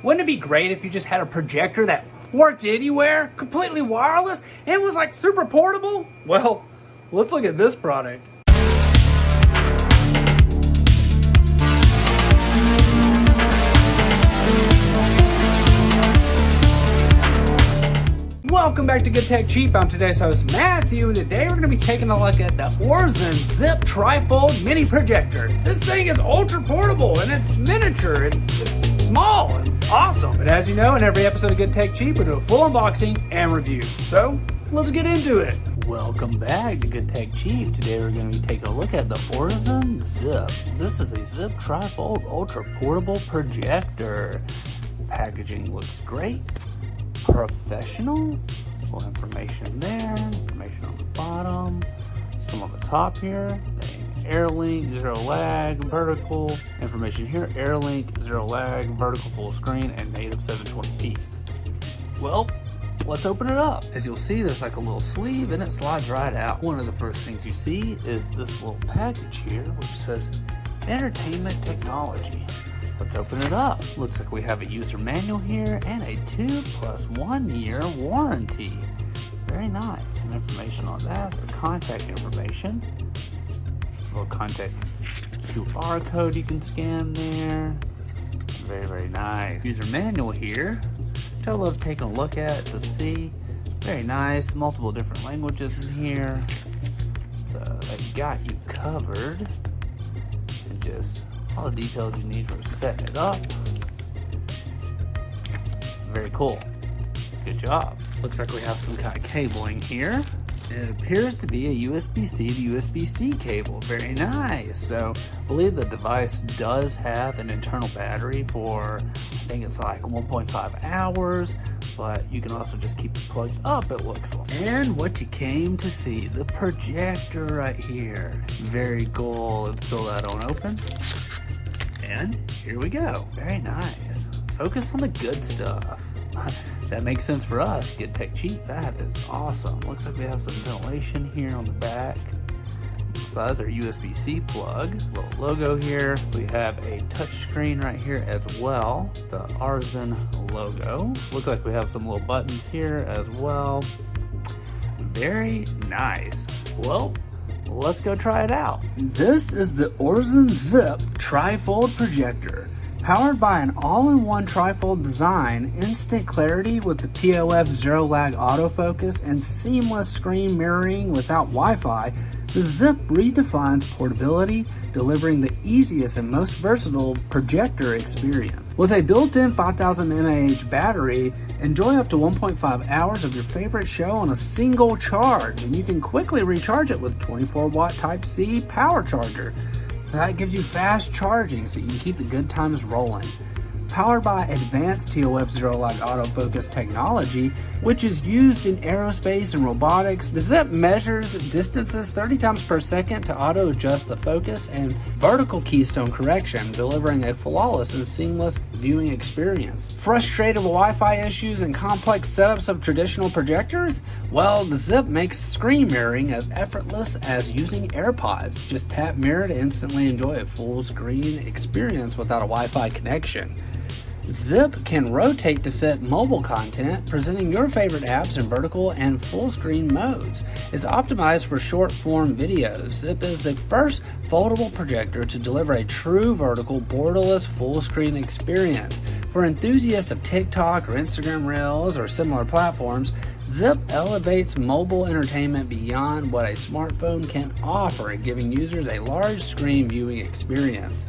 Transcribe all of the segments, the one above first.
Wouldn't it be great if you just had a projector that worked anywhere, completely wireless, and was like super portable? Well, let's look at this product. Welcome back to Good Tech Cheap. I'm today's host Matthew, and today we're going to be taking a look at the Aurzen Zip Trifold Mini Projector. This thing is ultra portable and it's miniature and it's small and awesome. But as you know, in every episode of Good Tech Cheap, we do a full unboxing and review. So let's get into it. Welcome back to Good Tech Cheap. Today we're going to be taking a look at the Aurzen Zip. This is a Zip Trifold ultra portable projector. Packaging looks great. Professional. Full information there, information on the bottom, some on the top here, air link, zero lag, vertical, information here, air link, zero lag, vertical full screen, and native 720p. Well, let's open it up. As you'll see, there's like a little sleeve and it slides right out. One of the first things you see is this little package here, which says entertainment technology. Let's open it up. Looks like we have a user manual here and a 2+1 year warranty. Very nice. Some information on that. Their contact information. A little contact QR code you can scan there. Very, very nice. User manual here, which I love taking a look at to see. Very nice. Multiple different languages in here. So they got you covered. And just all the details you need for setting it up. Very cool. Good job. Looks like we have some kind of cabling here. It appears to be a USB-C to USB-C cable. Very nice. So I believe the device does have an internal battery for, I think it's like 1.5 hours, but you can also just keep it plugged up, it looks like. And what you came to see, the projector right here. Very cool. Let's pull that on open. And here we go. Very nice. Focus on the good stuff. That makes sense for us. Good Tech Cheap. That is awesome. Looks like we have some ventilation here on the back. Besides our USB-C plug. Little logo here. We have a touch screen right here as well. The Aurzen logo. Looks like we have some little buttons here as well. Very nice. Well, let's go try it out. This is the Aurzen Zip Trifold Projector. Powered by an all-in-one trifold design, instant clarity with the TOF zero lag autofocus, and seamless screen mirroring without Wi-Fi, the Zip redefines portability, delivering the easiest and most versatile projector experience. With a built-in 5000 mAh battery, enjoy up to 1.5 hours of your favorite show on a single charge, and you can quickly recharge it with a 24-watt Type-C power charger. That gives you fast charging so you can keep the good times rolling. Powered by advanced TOF zero lag autofocus technology, which is used in aerospace and robotics, the Zip measures distances 30 times per second to auto adjust the focus and vertical keystone correction, delivering a flawless and seamless viewing experience. Frustrated with Wi-Fi issues and complex setups of traditional projectors? Well, the Zip makes screen mirroring as effortless as using AirPods. Just tap mirror to instantly enjoy a full screen experience without a Wi-Fi connection. Zip can rotate to fit mobile content, presenting your favorite apps in vertical and full screen modes. It's optimized for short form videos. Zip is the first foldable projector to deliver a true vertical, borderless full screen experience. For enthusiasts of TikTok or Instagram Reels or similar platforms, Zip elevates mobile entertainment beyond what a smartphone can offer, giving users a large screen viewing experience.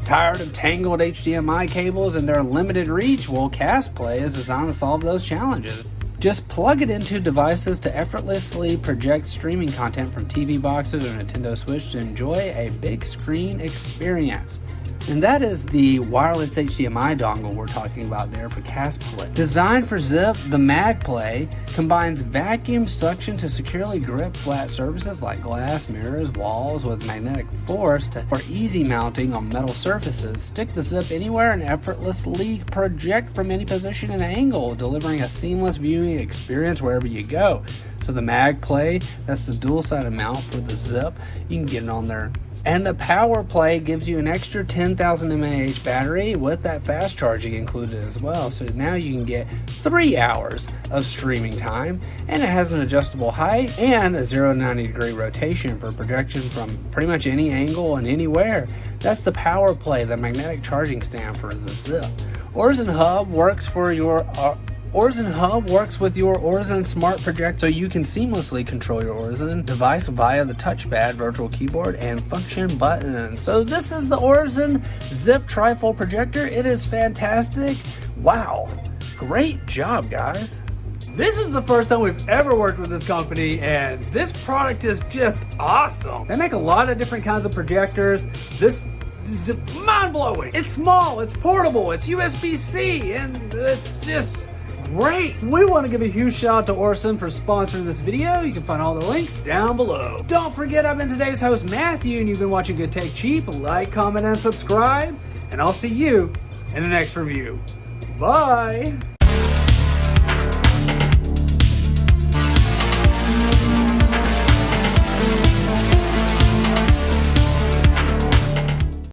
Tired of tangled HDMI cables and their limited reach? Well, CastPlay is designed to solve those challenges. Just plug it into devices to effortlessly project streaming content from TV boxes or Nintendo Switch to enjoy a big screen experience. And that is the wireless HDMI dongle we're talking about there for CastPlay. Designed for Zip, the MagPlay combines vacuum suction to securely grip flat surfaces like glass, mirrors, walls with magnetic force for easy mounting on metal surfaces. Stick the Zip anywhere and effortlessly project from any position and angle, delivering a seamless viewing experience wherever you go. So the MagPlay, that's the dual-sided mount for the Zip. You can get it on there And the Power Play gives you an extra 10,000 mAh battery with that fast charging included as well. So now you can get 3 hours of streaming time, and it has an adjustable height and a 0 to 90 degree rotation for projection from pretty much any angle and anywhere. That's the Power Play, the magnetic charging stand for the Zip. Aurzen Hub works with your Aurzen smart projector, so you can seamlessly control your Aurzen device via the touchpad, virtual keyboard, and function buttons. So this is the Aurzen Zip Trifold projector. It is fantastic. Wow, great job, guys. This is the first time we've ever worked with this company, and this product is just awesome. They make a lot of different kinds of projectors. This is mind-blowing. It's small, it's portable, it's USB-C, and it's just great. We want to give a huge shout out to Aurzen for sponsoring this video. You can find all the links down below. Don't forget, I've been today's host, Matthew, and you've been watching Good Take Cheap. Like, comment, and subscribe, and I'll see you in the next review. Bye.